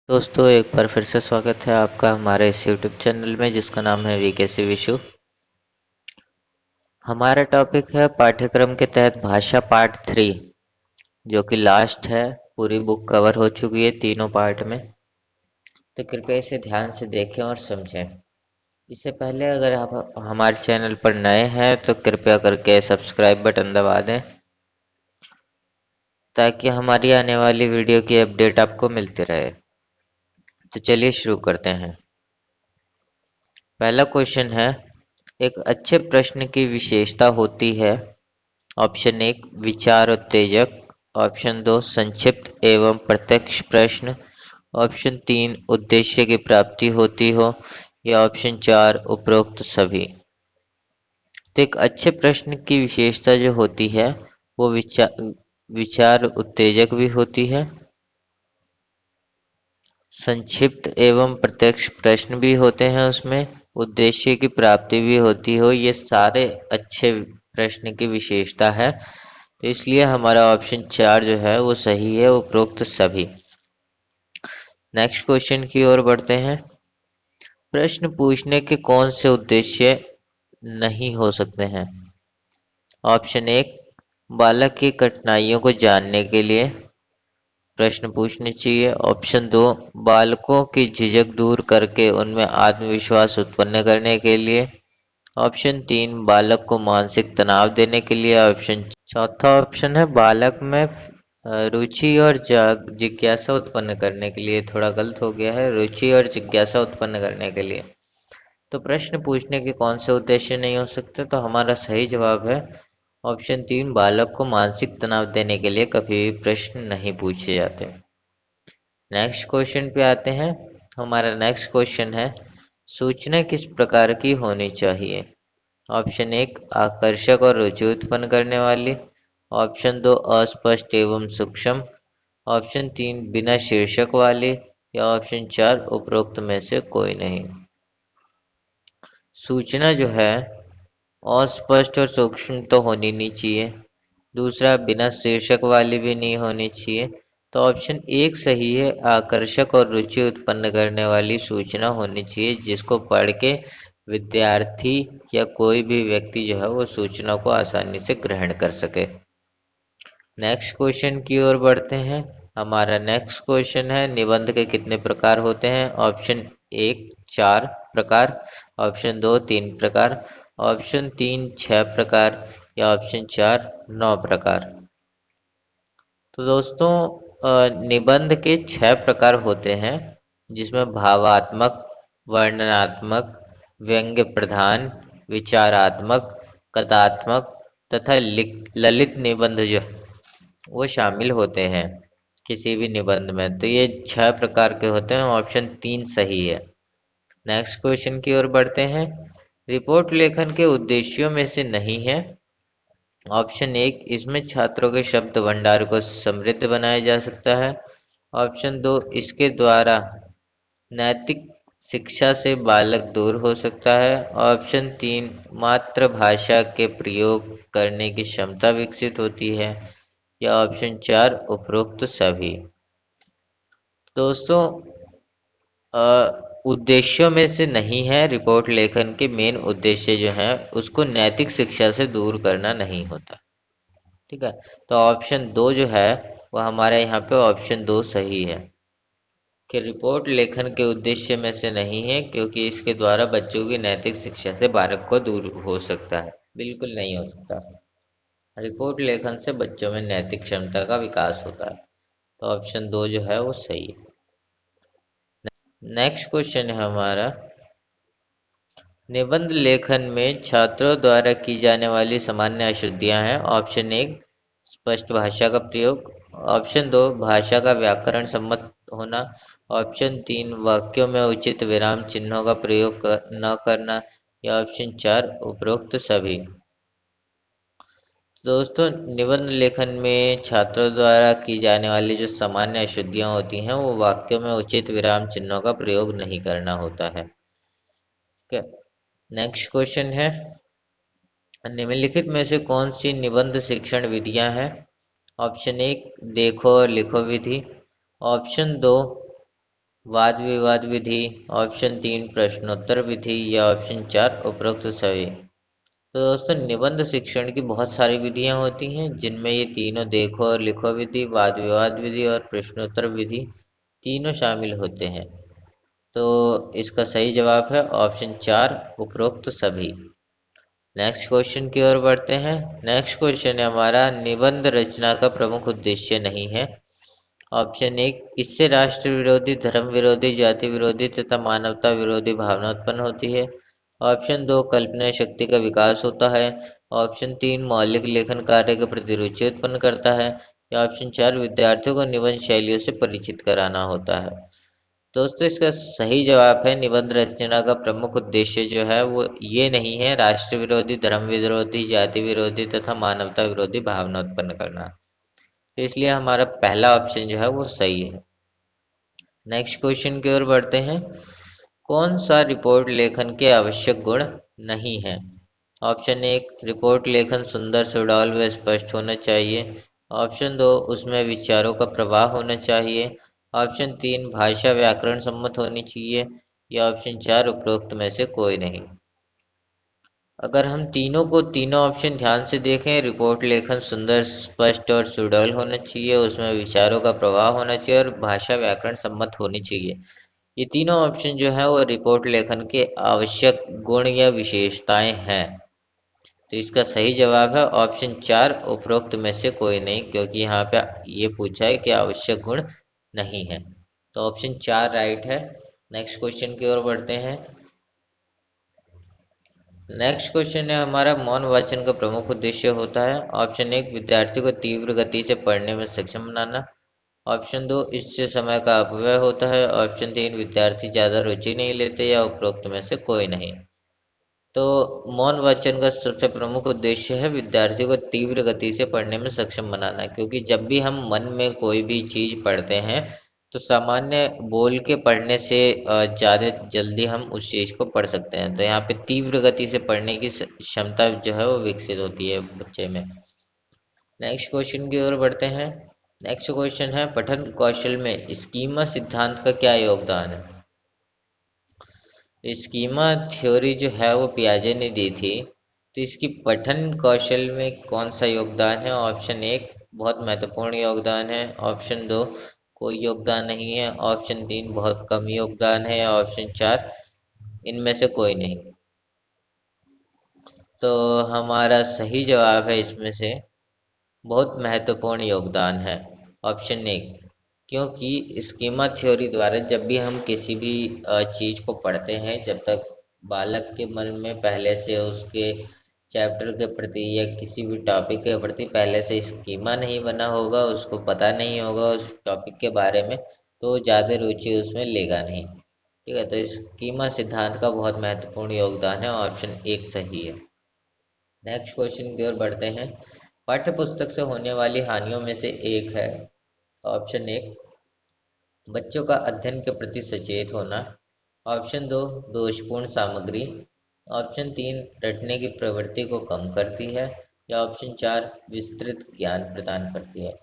दोस्तों एक बार फिर से स्वागत है आपका हमारे इस यूट्यूब चैनल में जिसका नाम है वीकेसी विशु। हमारा टॉपिक है पाठ्यक्रम के तहत भाषा पार्ट 3 जो कि लास्ट है। पूरी बुक कवर हो चुकी है तीनों पार्ट में। तो कृपया इसे ध्यान से देखें और समझें। इससे पहले अगर आप हमारे चैनल पर नए हैं तो कृपया करके सब्सक्राइब बटन दबा दें ताकि हमारी आने वाली वीडियो की अपडेट आपको मिलती रहे। तो चलिए शुरू करते हैं। पहला क्वेश्चन है, एक अच्छे प्रश्न की विशेषता होती है। ऑप्शन 1 विचार उत्तेजक, ऑप्शन 2 संक्षिप्त एवं प्रत्यक्ष प्रश्न, ऑप्शन 3 उद्देश्य की प्राप्ति होती हो या ऑप्शन 4 उपरोक्त सभी। तो एक अच्छे प्रश्न की विशेषता जो होती है वो विचार उत्तेजक भी होती है, संक्षिप्त एवं प्रत्यक्ष प्रश्न भी होते हैं, उसमें उद्देश्य की प्राप्ति भी होती हो। ये सारे अच्छे प्रश्न की विशेषता है, तो इसलिए हमारा ऑप्शन 4 जो है वो सही है, उपरोक्त सभी। नेक्स्ट क्वेश्चन की ओर बढ़ते हैं। प्रश्न पूछने के कौन से उद्देश्य नहीं हो सकते हैं? ऑप्शन 1 बालक की कठिनाइयों को जानने के लिए प्रश्न पूछने चाहिए। ऑप्शन 2 बालकों की झिझक दूर करके उनमें आत्मविश्वास उत्पन्न करने के लिए। ऑप्शन 3 बालक को मानसिक तनाव देने के लिए। ऑप्शन चौथा ऑप्शन है बालक में रुचि और जिज्ञासा उत्पन्न करने के लिए। थोड़ा गलत हो गया है, रुचि और जिज्ञासा उत्पन्न करने के लिए। तो प्रश्न पूछने के कौन से उद्देश्य नहीं हो सकते? तो हमारा सही जवाब है ऑप्शन 3 बालक को मानसिक तनाव देने के लिए कभी भी प्रश्न नहीं पूछे जाते। नेक्स्ट क्वेश्चन पे आते हैं। हमारा नेक्स्ट क्वेश्चन है, सूचना किस प्रकार की होनी चाहिए? ऑप्शन 1 आकर्षक और रुचि उत्पन्न करने वाली। ऑप्शन 2 अस्पष्ट एवं सूक्ष्म। ऑप्शन 3 बिना शीर्षक वाली या ऑप्शन 4 उपरोक्त में से कोई नहीं। सूचना जो है अस्पष्ट और सूक्ष्म तो होनी नहीं चाहिए। दूसरा बिना शीर्षक वाली भी नहीं होनी चाहिए। तो ऑप्शन 1 सही है, आकर्षक और रुचि उत्पन्न करने वाली सूचना होनी चाहिए जिसको पढ़ के विद्यार्थी या कोई भी व्यक्ति जो है वो सूचना को आसानी से ग्रहण कर सके। नेक्स्ट क्वेश्चन की ओर बढ़ते हैं। हमारा नेक्स्ट क्वेश्चन है, निबंध के कितने प्रकार होते हैं? ऑप्शन 1 4 प्रकार, ऑप्शन 2 3 प्रकार, ऑप्शन 3 6 प्रकार या ऑप्शन 4 9 प्रकार। तो दोस्तों निबंध के 6 प्रकार होते हैं जिसमें भावात्मक, वर्णनात्मक, व्यंग्य प्रधान, विचारात्मक, कथात्मक तथा ललित निबंध जो वो शामिल होते हैं किसी भी निबंध में। तो ये 6 प्रकार के होते हैं, ऑप्शन 3 सही है। नेक्स्ट क्वेश्चन की ओर बढ़ते हैं। रिपोर्ट लेखन के उद्देश्यों में से नहीं है। ऑप्शन 1 इसमें छात्रों के शब्द भंडार को समृद्ध बनाया जा सकता है। ऑप्शन 2 इसके द्वारा नैतिक शिक्षा से बालक दूर हो सकता है। ऑप्शन 3 मातृभाषा के प्रयोग करने की क्षमता विकसित होती है या ऑप्शन 4 उपरोक्त सभी। दोस्तों उद्देश्यों में से नहीं है। रिपोर्ट लेखन के मेन उद्देश्य जो है उसको नैतिक शिक्षा से दूर करना नहीं होता। ठीक है, तो ऑप्शन 2 जो है वह हमारे यहाँ पे ऑप्शन 2 सही है कि रिपोर्ट लेखन के उद्देश्य में से नहीं है, क्योंकि इसके द्वारा बच्चों की नैतिक शिक्षा से बालक को दूर हो सकता है। बिल्कुल नहीं हो सकता। रिपोर्ट लेखन से बच्चों में नैतिक क्षमता का विकास होता है। तो ऑप्शन 2 जो है वो सही है। नेक्स्ट क्वेश्चन है हमारा, निबंध लेखन में छात्रों द्वारा की जाने वाली सामान्य अशुद्धियां हैं। ऑप्शन 1 स्पष्ट भाषा का प्रयोग, ऑप्शन 2 भाषा का व्याकरण सम्मत होना, ऑप्शन 3 वाक्यों में उचित विराम चिन्हों का प्रयोग न करना या ऑप्शन 4 उपरोक्त सभी। दोस्तों निबंध लेखन में छात्रों द्वारा की जाने वाली जो सामान्य अशुद्धियां होती हैं वो वाक्यों में उचित विराम चिन्हों का प्रयोग नहीं करना होता है। ठीक है, नेक्स्ट क्वेश्चन है, निम्नलिखित में से कौन सी निबंध शिक्षण विधियां हैं? ऑप्शन 1 देखो और लिखो विधि, ऑप्शन 2 वाद विवाद विधि, ऑप्शन 3 प्रश्नोत्तर विधि या ऑप्शन 4 उपरोक्त सभी। तो दोस्तों निबंध शिक्षण की बहुत सारी विधियां होती हैं जिनमें ये तीनों देखो और लिखो विधि, वाद विवाद विधि और प्रश्नोत्तर विधि तीनों शामिल होते हैं। तो इसका सही जवाब है ऑप्शन 4 उपरोक्त सभी। नेक्स्ट क्वेश्चन की ओर बढ़ते हैं। नेक्स्ट क्वेश्चन है हमारा, निबंध रचना का प्रमुख उद्देश्य नहीं है। ऑप्शन 1, इससे राष्ट्र विरोधी, धर्म विरोधी, जाति विरोधी तथा मानवता विरोधी भावना उत्पन्न होती है। ऑप्शन 2, कल्पना शक्ति का विकास होता है। ऑप्शन 3, मौलिक लेखन कार्य के प्रति रुचि उत्पन्न करता है। या ऑप्शन 4, विद्यार्थियों को निबंध शैलियों से परिचित कराना होता है। दोस्तों इसका सही जवाब है, निबंध रचना का प्रमुख उद्देश्य जो है वो ये नहीं है राष्ट्र विरोधी, धर्म विरोधी, जाति विरोधी तथा मानवता विरोधी भावना उत्पन्न करना। तो इसलिए हमारा पहला ऑप्शन जो है वो सही है। नेक्स्ट क्वेश्चन की ओर बढ़ते हैं। कौन सा रिपोर्ट लेखन के आवश्यक गुण नहीं है? ऑप्शन 1, रिपोर्ट लेखन सुंदर, सुडौल व स्पष्ट होना चाहिए। ऑप्शन 2, उसमें विचारों का प्रवाह होना चाहिए। ऑप्शन 3, भाषा व्याकरण सम्मत होनी चाहिए। या ऑप्शन 4 उपरोक्त में से कोई नहीं। अगर हम तीनों ऑप्शन ध्यान से देखें, रिपोर्ट लेखन सुंदर, स्पष्ट और सुडौल होना चाहिए, उसमें विचारों का प्रवाह होना चाहिए और भाषा व्याकरण सम्मत होनी चाहिए। ये तीनों ऑप्शन जो है वो रिपोर्ट लेखन के आवश्यक गुण या विशेषताएं हैं। तो इसका सही जवाब है ऑप्शन 4 उपरोक्त में से कोई नहीं, क्योंकि यहाँ पे ये पूछा है कि आवश्यक गुण नहीं है। तो ऑप्शन 4 राइट है। नेक्स्ट क्वेश्चन की ओर बढ़ते हैं। नेक्स्ट क्वेश्चन है हमारा, मौन वाचन का प्रमुख उद्देश्य होता है। ऑप्शन 1, विद्यार्थी को तीव्र गति से पढ़ने में सक्षम बनाना। ऑप्शन 2, इससे समय का अपव्यय होता है। ऑप्शन 3, विद्यार्थी ज़्यादा रुचि नहीं लेते। या उपरोक्त में से कोई नहीं। तो मौन वाचन का सबसे प्रमुख उद्देश्य है विद्यार्थी को तीव्र गति से पढ़ने में सक्षम बनाना, क्योंकि जब भी हम मन में कोई भी चीज़ पढ़ते हैं तो सामान्य बोल के पढ़ने से ज़्यादा जल्दी हम उस चीज़ को पढ़ सकते हैं। तो यहाँ पे तीव्र गति से पढ़ने की क्षमता जो है वो विकसित होती है बच्चे में। नेक्स्ट क्वेश्चन की ओर बढ़ते हैं। नेक्स्ट क्वेश्चन है, पठन कौशल में स्कीमा सिद्धांत का क्या योगदान है? स्कीमा थ्योरी जो है वो पियाजे ने दी थी, तो इसकी पठन कौशल में कौन सा योगदान है? ऑप्शन 1, बहुत महत्वपूर्ण योगदान है। ऑप्शन 2, कोई योगदान नहीं है। ऑप्शन 3, बहुत कम योगदान है। ऑप्शन 4, इनमें से कोई नहीं। तो हमारा सही जवाब है इसमें से बहुत महत्वपूर्ण योगदान है, ऑप्शन 1। क्योंकि स्कीमा थ्योरी द्वारा जब भी हम किसी भी चीज़ को पढ़ते हैं, जब तक बालक के मन में पहले से उसके चैप्टर के प्रति या किसी भी टॉपिक के प्रति पहले से स्कीमा नहीं बना होगा, उसको पता नहीं होगा उस टॉपिक के बारे में, तो ज़्यादा रुचि उसमें लेगा नहीं। ठीक है, तो स्कीमा सिद्धांत का बहुत महत्वपूर्ण योगदान है, ऑप्शन 1 सही है। नेक्स्ट क्वेश्चन की ओर बढ़ते हैं। पाठ्य पुस्तक से होने वाली हानियों में से एक है, ऑप्शन 1, बच्चों का अध्ययन के प्रति सचेत होना। ऑप्शन 2, दोषपूर्ण सामग्री। ऑप्शन 3, रटने की प्रवृत्ति को कम करती है। या ऑप्शन 4, विस्तृत ज्ञान प्रदान करती है।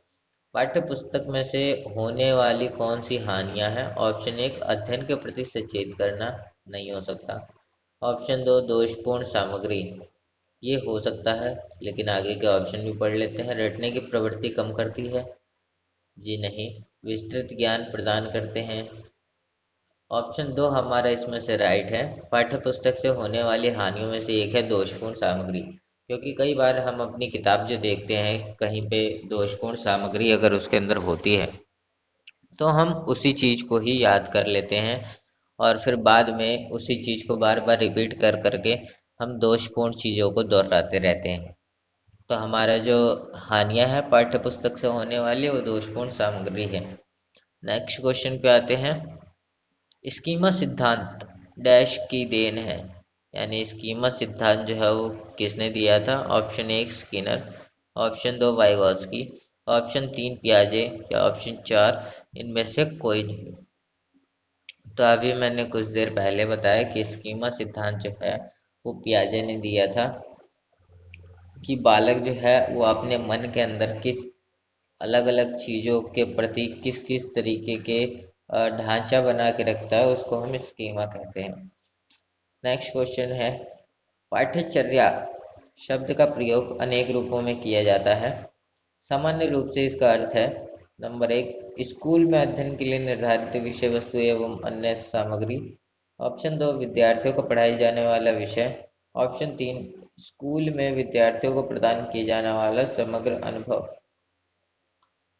पाठ्य पुस्तक में से होने वाली कौन सी हानियां हैं? ऑप्शन 1, अध्ययन के प्रति सचेत करना, नहीं हो सकता। ऑप्शन 2, दोषपूर्ण सामग्री, ये हो सकता है, लेकिन आगे के ऑप्शन भी पढ़ लेते हैं। रटने की प्रवृत्ति कम करती है, जी नहीं। विस्तृत ज्ञान प्रदान करते हैं, ऑप्शन 2 हमारा इसमें से राइट है। पाठ्य पुस्तक से होने वाली हानियों में से एक है दोषपूर्ण सामग्री, क्योंकि कई बार हम अपनी किताब जो देखते हैं कहीं पे दोषपूर्ण सामग्री अगर उसके अंदर होती है तो हम उसी चीज़ को ही याद कर लेते हैं और फिर बाद में उसी चीज़ को बार बार रिपीट कर करके हम दोषपूर्ण चीज़ों को दोहराते रहते हैं। तो हमारा जो हानियां है पाठ्य पुस्तक से होने वाली वो दोषपूर्ण सामग्री है। नेक्स्ट क्वेश्चन पे आते हैं। स्कीमा सिद्धांत डैश की देन है, यानी स्कीमा सिद्धांत जो है वो किसने दिया था? Option 1, Skinner. Option 2, Vygotsky. Option 3, पियाजे। या ऑप्शन 4, इनमें से कोई नहीं। तो अभी मैंने कुछ देर पहले बताया कि स्कीमा सिद्धांत जो है वो पियाजे ने दिया था कि बालक जो है वो अपने मन के अंदर किस अलग अलग चीज़ों के प्रति किस किस तरीके के ढांचा बना के रखता है उसको हम स्कीमा कहते हैं। नेक्स्ट क्वेश्चन है, पाठ्यचर्या शब्द का प्रयोग अनेक रूपों में किया जाता है। सामान्य रूप से इसका अर्थ है, नंबर 1, स्कूल में अध्ययन के लिए निर्धारित विषय वस्तु एवं अन्य सामग्री। ऑप्शन 2, विद्यार्थियों को पढ़ाई जाने वाला विषय। ऑप्शन 3, स्कूल में विद्यार्थियों को प्रदान किया जाने वाला समग्र अनुभव,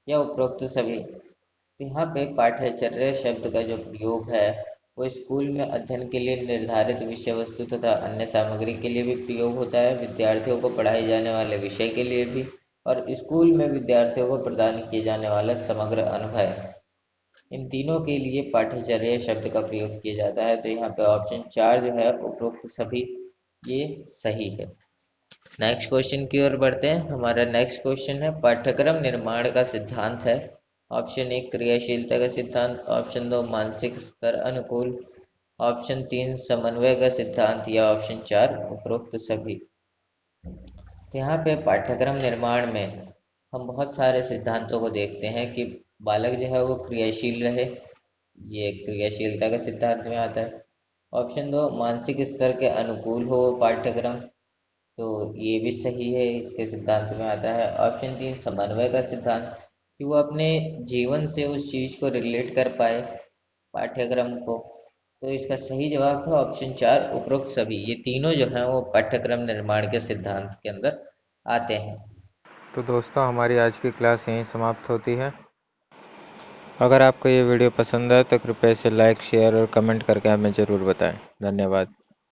या उपरोक्त सभी। तो यहाँ पे पाठ्यचर्या शब्द का जो प्रयोग है वो स्कूल में अध्ययन के लिए निर्धारित विषय वस्तु तथा अन्य सामग्री के लिए भी प्रयोग होता है, विद्यार्थियों को पढ़ाए जाने वाले विषय के लिए भी, और स्कूल में विद्यार्थियों को प्रदान किए जाने वाला समग्र अनुभव, इन तीनों के लिए पाठ्यचर्या शब्द का प्रयोग किया जाता है। तो यहाँ पे ऑप्शन 4 जो है उपरोक्त सभी, ये सही है। नेक्स्ट क्वेश्चन की ओर बढ़ते हैं। हमारा नेक्स्ट क्वेश्चन है, पाठ्यक्रम निर्माण का सिद्धांत है। ऑप्शन 1, क्रियाशीलता का सिद्धांत। ऑप्शन 2, मानसिक स्तर अनुकूल। ऑप्शन 3, समन्वय का सिद्धांत, या ऑप्शन 4, उपरोक्त सभी। तो यहाँ पे पाठ्यक्रम निर्माण में हम बहुत सारे सिद्धांतों को देखते हैं कि बालक जो है वो क्रियाशील रहे, ये क्रियाशीलता का सिद्धांत में आता है। ऑप्शन 2, मानसिक स्तर के अनुकूल हो पाठ्यक्रम, तो ये भी सही है, इसके सिद्धांत में आता है। ऑप्शन 3, समन्वय का सिद्धांत, कि वो अपने जीवन से उस चीज को रिलेट कर पाए पाठ्यक्रम को, तो इसका सही जवाब है ऑप्शन 4, उपरोक्त सभी। ये तीनों जो हैं वो पाठ्यक्रम निर्माण के सिद्धांत के अंदर आते हैं। तो दोस्तों, हमारी आज की क्लास यहीं समाप्त होती है। अगर आपको ये वीडियो पसंद आए तो कृपया इसे लाइक, शेयर और कमेंट करके हमें ज़रूर बताएं। धन्यवाद।